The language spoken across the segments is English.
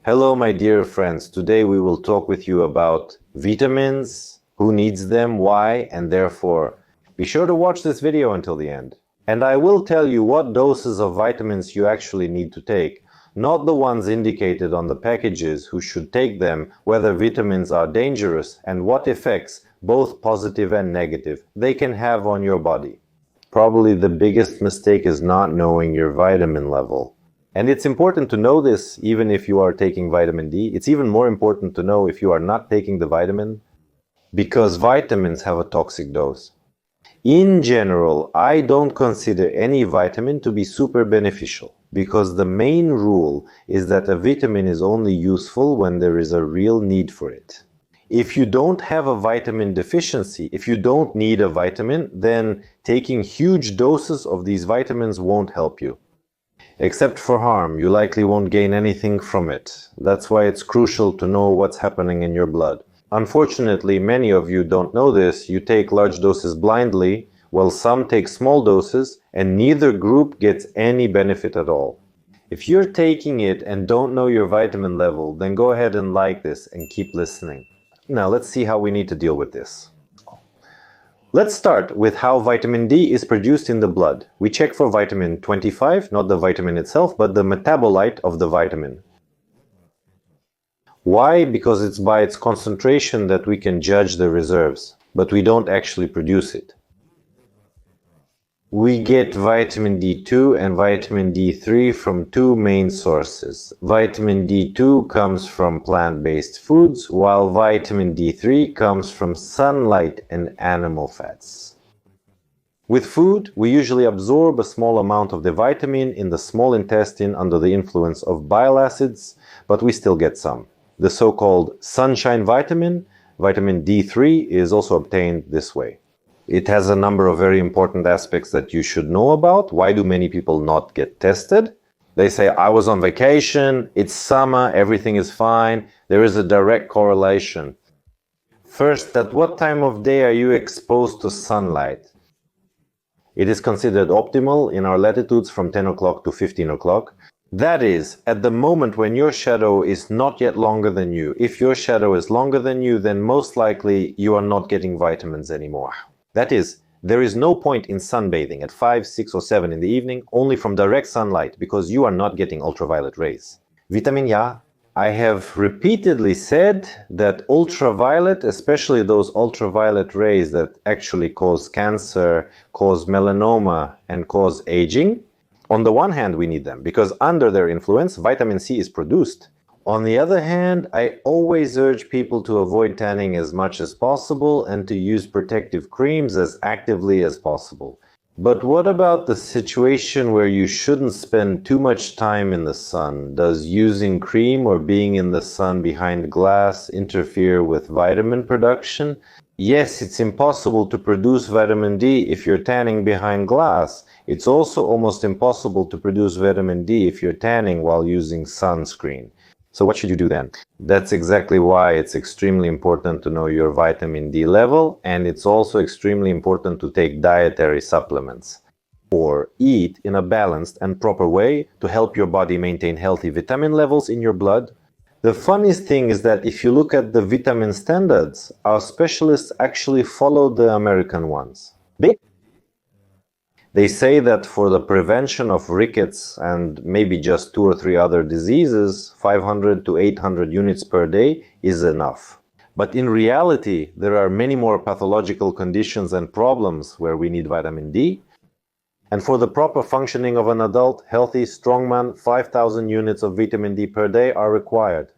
Hello, my dear friends. Today we will talk with you about vitamins, who needs them, why, and therefore be sure to watch this video until the end. And I will tell you what doses of vitamins you actually need to take, not the ones indicated on the packages who should take them, whether vitamins are dangerous, and what effects, both positive and negative, they can have on your body. Probably the biggest mistake is not knowing your vitamin level. And it's important to know this even if you are taking vitamin D. It's even more important to know if you are not taking the vitamin, because vitamins have a toxic dose. In general, I don't consider any vitamin to be super beneficial, because the main rule is that a vitamin is only useful when there is a real need for it. If you don't have a vitamin deficiency, if you don't need a vitamin, then taking huge doses of these vitamins won't help you. Except for harm, you likely won't gain anything from it. That's why it's crucial to know what's happening in your blood. Unfortunately, many of you don't know this. You take large doses blindly, while some take small doses, and neither group gets any benefit at all. If you're taking it and don't know your vitamin level, then go ahead and like this and keep listening. Now let's see how we need to deal with this. Let's start with how vitamin D is produced in the blood. We check for vitamin 25, not the vitamin itself, but the metabolite of the vitamin. Why? Because it's by its concentration that we can judge the reserves, but we don't actually produce it. We get vitamin D2 and vitamin D3 from two main sources. Vitamin D2 comes from plant-based foods, while vitamin D3 comes from sunlight and animal fats. With food, we usually absorb a small amount of the vitamin in the small intestine under the influence of bile acids, but we still get some. The so-called sunshine vitamin, vitamin D3, is also obtained this way. It has a number of very important aspects that you should know about. Why do many people not get tested? They say, I was on vacation, it's summer, everything is fine. There is a direct correlation. First, at what time of day are you exposed to sunlight? It is considered optimal in our latitudes from 10 o'clock to 15 o'clock. That is, at the moment when your shadow is not yet longer than you. If your shadow is longer than you, then most likely you are not getting vitamins anymore. That is, there is no point in sunbathing at 5, 6 or 7 in the evening only from direct sunlight, because you are not getting ultraviolet rays. Vitamin Ya. I have repeatedly said that ultraviolet, especially those ultraviolet rays that actually cause cancer, cause melanoma and cause aging, on the one hand we need them because under their influence vitamin C is produced. On the other hand, I always urge people to avoid tanning as much as possible and to use protective creams as actively as possible. But what about the situation where you shouldn't spend too much time in the sun? Does using cream or being in the sun behind glass interfere with vitamin production? Yes, it's impossible to produce vitamin D if you're tanning behind glass. It's also almost impossible to produce vitamin D if you're tanning while using sunscreen. So what should you do then? That's exactly why it's extremely important to know your vitamin D level, and it's also extremely important to take dietary supplements or eat in a balanced and proper way to help your body maintain healthy vitamin levels in your blood. The funniest thing is that if you look at the vitamin standards, our specialists actually follow the American ones. They say that for the prevention of rickets and maybe just 2 or 3 other diseases, 500 to 800 units per day is enough. But in reality, there are many more pathological conditions and problems where we need vitamin D. And for the proper functioning of an adult, healthy, strong man, 5,000 units of vitamin D per day are required.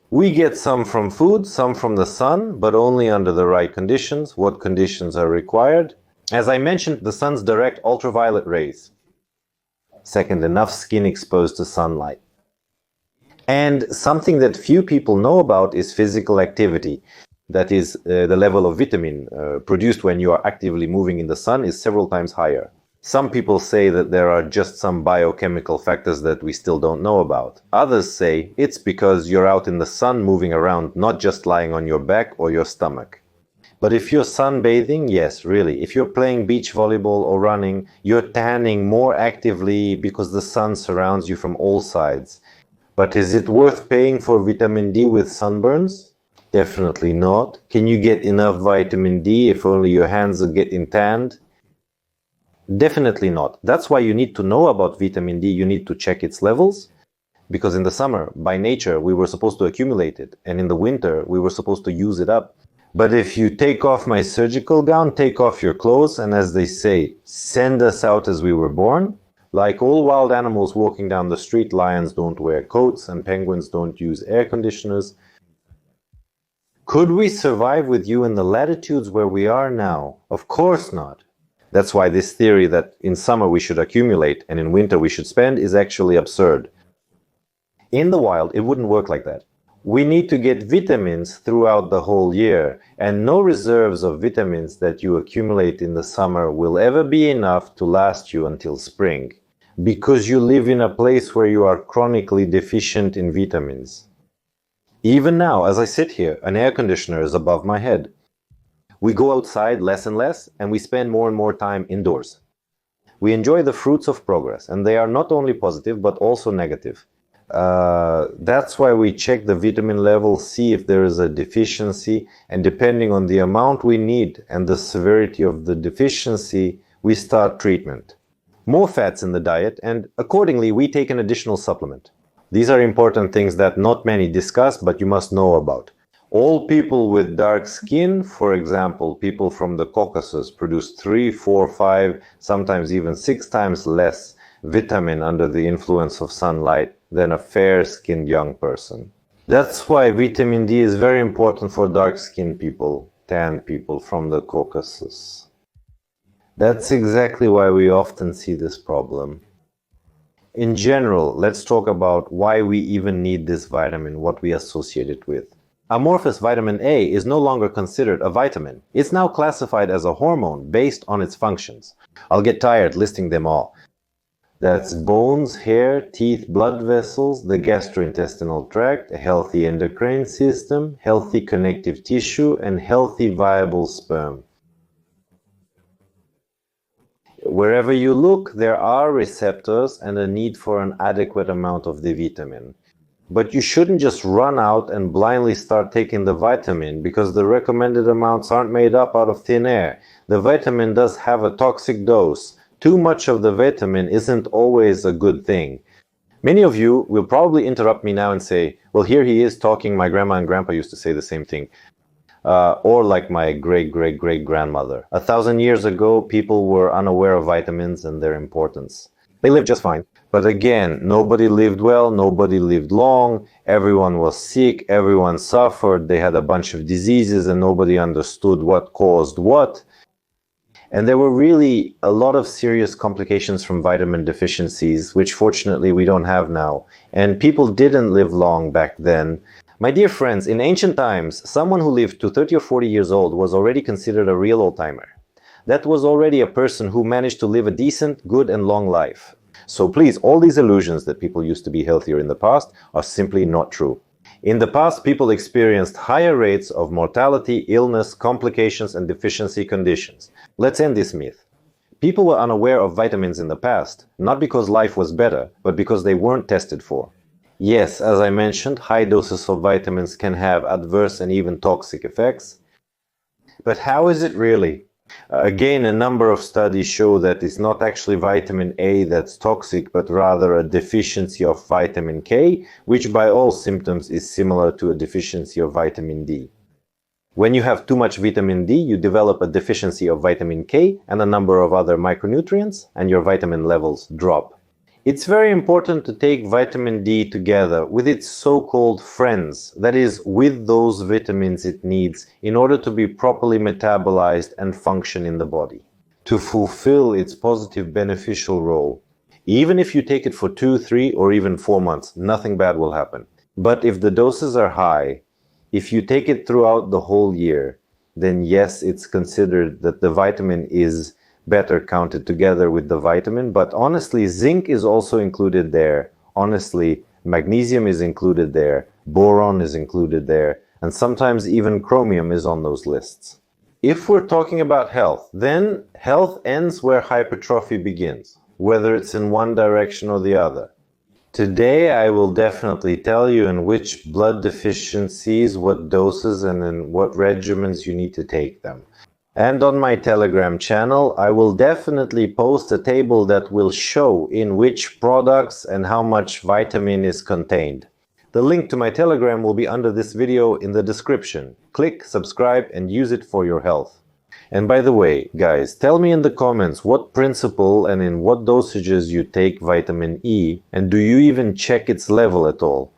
We get some from food, some from the sun, but only under the right conditions. What conditions are required? As I mentioned, the sun's direct ultraviolet rays. Second, enough skin exposed to sunlight. And something that few people know about is physical activity. That is, the level of vitamin produced when you are actively moving in the sun is several times higher. Some people say that there are just some biochemical factors that we still don't know about. Others say it's because you're out in the sun moving around, not just lying on your back or your stomach. But if you're sunbathing, yes, really. If you're playing beach volleyball or running, you're tanning more actively because the sun surrounds you from all sides. But is it worth paying for vitamin D with sunburns? Definitely not. Can you get enough vitamin D if only your hands are getting tanned? Definitely not. That's why you need to know about vitamin D. You need to check its levels. Because in the summer, by nature, we were supposed to accumulate it. And in the winter, we were supposed to use it up. But if you take off my surgical gown, take off your clothes, and as they say, send us out as we were born. Like all wild animals walking down the street, lions don't wear coats and penguins don't use air conditioners. Could we survive with you in the latitudes where we are now? Of course not. That's why this theory that in summer we should accumulate and in winter we should spend is actually absurd. In the wild, it wouldn't work like that. We need to get vitamins throughout the whole year, and no reserves of vitamins that you accumulate in the summer will ever be enough to last you until spring, because you live in a place where you are chronically deficient in vitamins. Even now, as I sit here, an air conditioner is above my head. We go outside less and less, and we spend more and more time indoors. We enjoy the fruits of progress, and they are not only positive, but also negative. That's why we check the vitamin level, see if there is a deficiency, and depending on the amount we need and the severity of the deficiency, we start treatment. More fats in the diet, and accordingly we take an additional supplement. These are important things that not many discuss, but you must know about. All people with dark skin, for example, people from the Caucasus, produce 3, 4, 5, sometimes even 6 times less vitamin under the influence of sunlight than a fair-skinned young person. That's why vitamin D is very important for dark-skinned people, tan people from the Caucasus. That's exactly why we often see this problem. In general, let's talk about why we even need this vitamin, what we associate it with. Amorphous vitamin A is no longer considered a vitamin. It's now classified as a hormone based on its functions. I'll get tired listing them all. That's bones, hair, teeth, blood vessels, the gastrointestinal tract, a healthy endocrine system, healthy connective tissue, and healthy viable sperm. Wherever you look, there are receptors and a need for an adequate amount of the vitamin. But you shouldn't just run out and blindly start taking the vitamin because the recommended amounts aren't made up out of thin air. The vitamin does have a toxic dose. Too much of the vitamin isn't always a good thing. Many of you will probably interrupt me now and say, well, here he is talking, my grandma and grandpa used to say the same thing. Or like my great-great-great-grandmother. 1,000 years ago, people were unaware of vitamins and their importance. They lived just fine. But again, nobody lived well, nobody lived long, everyone was sick, everyone suffered, they had a bunch of diseases and nobody understood what caused what. And there were really a lot of serious complications from vitamin deficiencies, which fortunately we don't have now. And people didn't live long back then. My dear friends, in ancient times, someone who lived to 30 or 40 years old was already considered a real old-timer. That was already a person who managed to live a decent, good and long life. So please, all these illusions that people used to be healthier in the past are simply not true. In the past, people experienced higher rates of mortality, illness, complications, and deficiency conditions. Let's end this myth. People were unaware of vitamins in the past, not because life was better, but because they weren't tested for. Yes, as I mentioned, high doses of vitamins can have adverse and even toxic effects. But how is it really? Again, a number of studies show that it's not actually vitamin A that's toxic, but rather a deficiency of vitamin K, which by all symptoms is similar to a deficiency of vitamin D. When you have too much vitamin D, you develop a deficiency of vitamin K and a number of other micronutrients, and your vitamin levels drop. It's very important to take vitamin D together with its so-called friends, that is, with those vitamins it needs in order to be properly metabolized and function in the body, to fulfill its positive beneficial role. Even if you take it for 2, 3, or even 4 months, nothing bad will happen. But if the doses are high, if you take it throughout the whole year, then yes, it's considered that the vitamin is better counted together with the vitamin, but honestly, zinc is also included there. Honestly, magnesium is included there, boron is included there, and sometimes even chromium is on those lists. If we're talking about health, then health ends where hypertrophy begins, whether it's in one direction or the other. Today I will definitely tell you in which blood deficiencies, what doses, and in what regimens you need to take them. And on my Telegram channel, I will definitely post a table that will show in which products and how much vitamin is contained. The link to my Telegram will be under this video in the description. Click, subscribe, and use it for your health. And by the way, guys, tell me in the comments what principle and in what dosages you take vitamin E, and do you even check its level at all?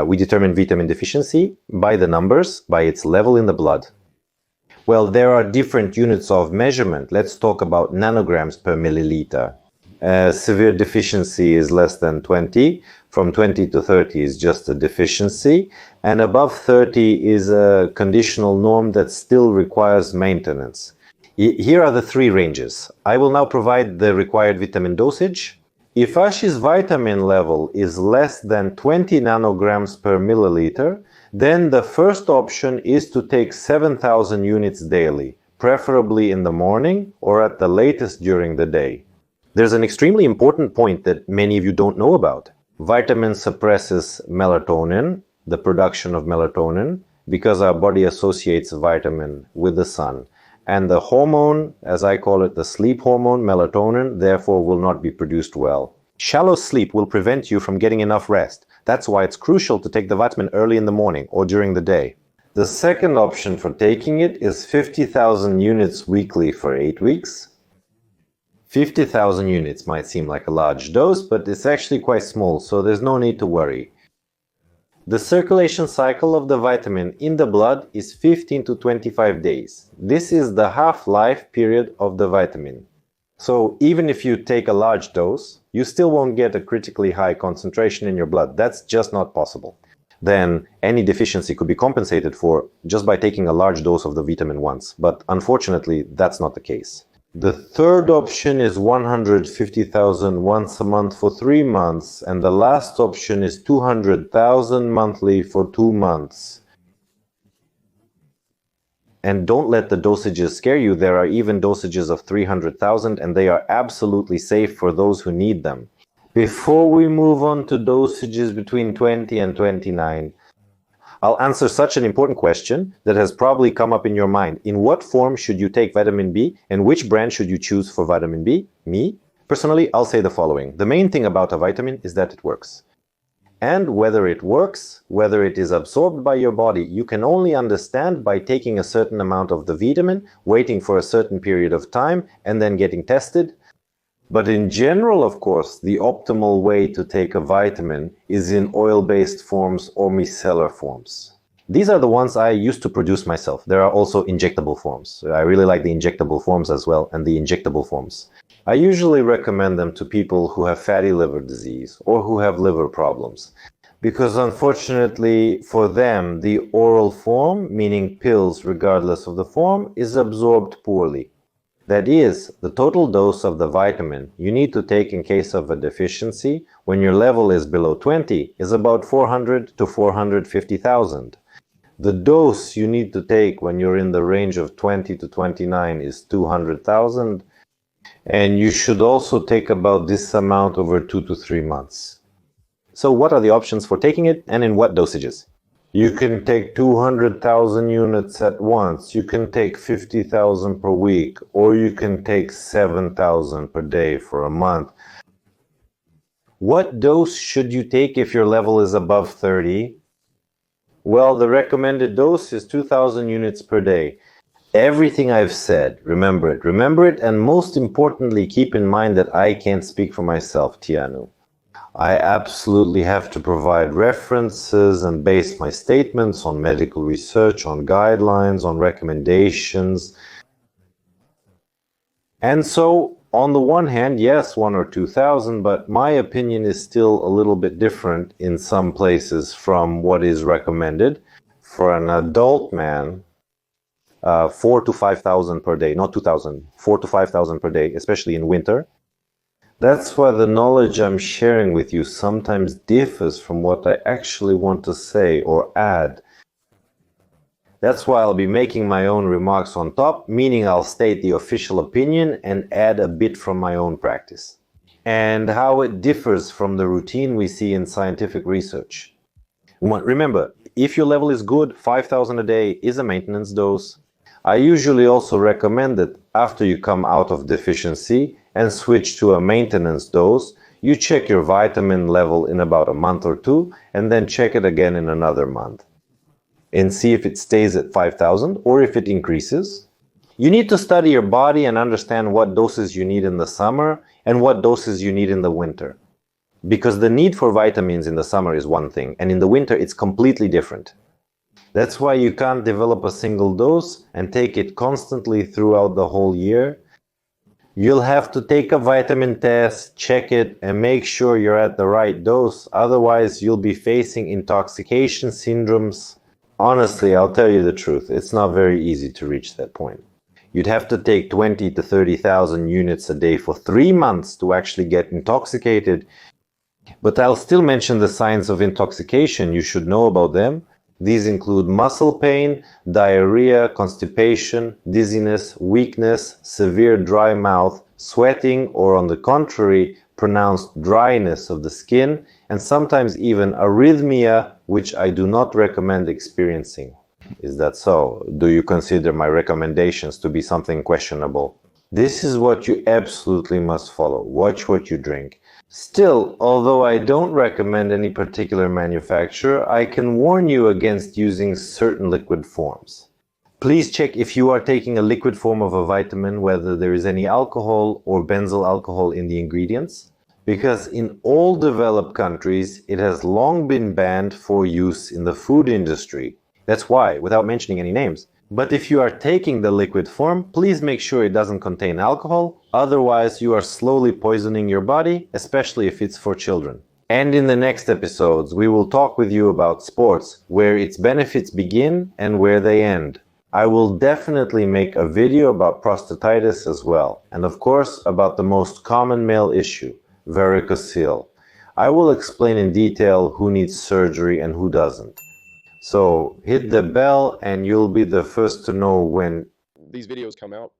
We determine vitamin deficiency by the numbers, by its level in the blood. Well, there are different units of measurement. Let's talk about nanograms per milliliter. Severe deficiency is less than 20. From 20 to 30 is just a deficiency. And above 30 is a conditional norm that still requires maintenance. Here are the three ranges. I will now provide the required vitamin dosage. If Ashi's vitamin level is less than 20 nanograms per milliliter, then the first option is to take 7,000 units daily, preferably in the morning or at the latest during the day. There's an extremely important point that many of you don't know about. Vitamin suppresses melatonin, the production of melatonin, because our body associates vitamin with the sun. And the hormone, as I call it, the sleep hormone, melatonin, therefore will not be produced well. Shallow sleep will prevent you from getting enough rest. That's why it's crucial to take the vitamin early in the morning or during the day. The second option for taking it is 50,000 units weekly for 8 weeks. 50,000 units might seem like a large dose, but it's actually quite small, so there's no need to worry. The circulation cycle of the vitamin in the blood is 15 to 25 days. This is the half-life period of the vitamin. So even if you take a large dose, you still won't get a critically high concentration in your blood. That's just not possible. Then any deficiency could be compensated for just by taking a large dose of the vitamin once. But unfortunately, that's not the case. The third option is 150,000 once a month for 3 months, and the last option is 200,000 monthly for 2 months. And don't let the dosages scare you. There are even dosages of 300,000, and they are absolutely safe for those who need them. Before we move on to dosages between 20 and 29, I'll answer such an important question that has probably come up in your mind. In what form should you take vitamin B, and which brand should you choose for vitamin B? Me? Personally, I'll say the following. The main thing about a vitamin is that it works. And whether it works, whether it is absorbed by your body, you can only understand by taking a certain amount of the vitamin, waiting for a certain period of time, and then getting tested. But in general, of course, the optimal way to take a vitamin is in oil-based forms or micellar forms. These are the ones I used to produce myself. There are also injectable forms. I really like the injectable forms as well, and the injectable forms. I usually recommend them to people who have fatty liver disease or who have liver problems, because unfortunately for them, the oral form, meaning pills regardless of the form, is absorbed poorly. That is, the total dose of the vitamin you need to take in case of a deficiency when your level is below 20 is about 400 to 450,000. The dose you need to take when you're in the range of 20 to 29 is 200,000, and you should also take about this amount over 2 to 3 months. So what are the options for taking it, and in what dosages? You can take 200,000 units at once, you can take 50,000 per week, or you can take 7,000 per day for a month. What dose should you take if your level is above 30? Well, the recommended dose is 2,000 units per day. Everything I've said, remember it, and most importantly, keep in mind that I can't speak for myself, Tianu. I absolutely have to provide references and base my statements on medical research, on guidelines, on recommendations. And so, on the one hand, yes, 1 or 2,000, but my opinion is still a little bit different in some places from what is recommended. For an adult man, 4 to 5,000 per day, not 2,000, 4 to 5,000 per day, especially in winter. That's why the knowledge I'm sharing with you sometimes differs from what I actually want to say or add. That's why I'll be making my own remarks on top, meaning I'll state the official opinion and add a bit from my own practice. and how it differs from the routine we see in scientific research. Remember, if your level is good, 5,000 a day is a maintenance dose. I usually also recommend that after you come out of deficiency and switch to a maintenance dose, you check your vitamin level in about a month or two, and then check it again in another month and see if it stays at 5,000 or if it increases. You need to study your body and understand what doses you need in the summer and what doses you need in the winter. Because the need for vitamins in the summer is one thing, and in the winter it's completely different. That's why you can't develop a single dose and take it constantly throughout the whole year. You'll have to take a vitamin test, check it, and make sure you're at the right dose. Otherwise, you'll be facing intoxication syndromes. Honestly, I'll tell you the truth, it's not very easy to reach that point. You'd have to take 20 to 30,000 units a day for 3 months to actually get intoxicated. But I'll still mention the signs of intoxication. You should know about them. These include muscle pain, diarrhea, constipation, dizziness, weakness, severe dry mouth, sweating, or on the contrary, pronounced dryness of the skin, and sometimes even arrhythmia, which I do not recommend experiencing. Is that so? Do you consider my recommendations to be something questionable? This is what you absolutely must follow. Watch what you drink. Still, although I don't recommend any particular manufacturer, I can warn you against using certain liquid forms. Please check if you are taking a liquid form of a vitamin whether there is any alcohol or benzyl alcohol in the ingredients, because in all developed countries it has long been banned for use in the food industry. That's why, without mentioning any names. But if you are taking the liquid form, please make sure it doesn't contain alcohol, otherwise you are slowly poisoning your body, especially if it's for children. And in the next episodes, we will talk with you about sports, where its benefits begin and where they end. I will definitely make a video about prostatitis as well, and of course about the most common male issue, varicocele. I will explain in detail who needs surgery and who doesn't. So hit the bell and you'll be the first to know when these videos come out.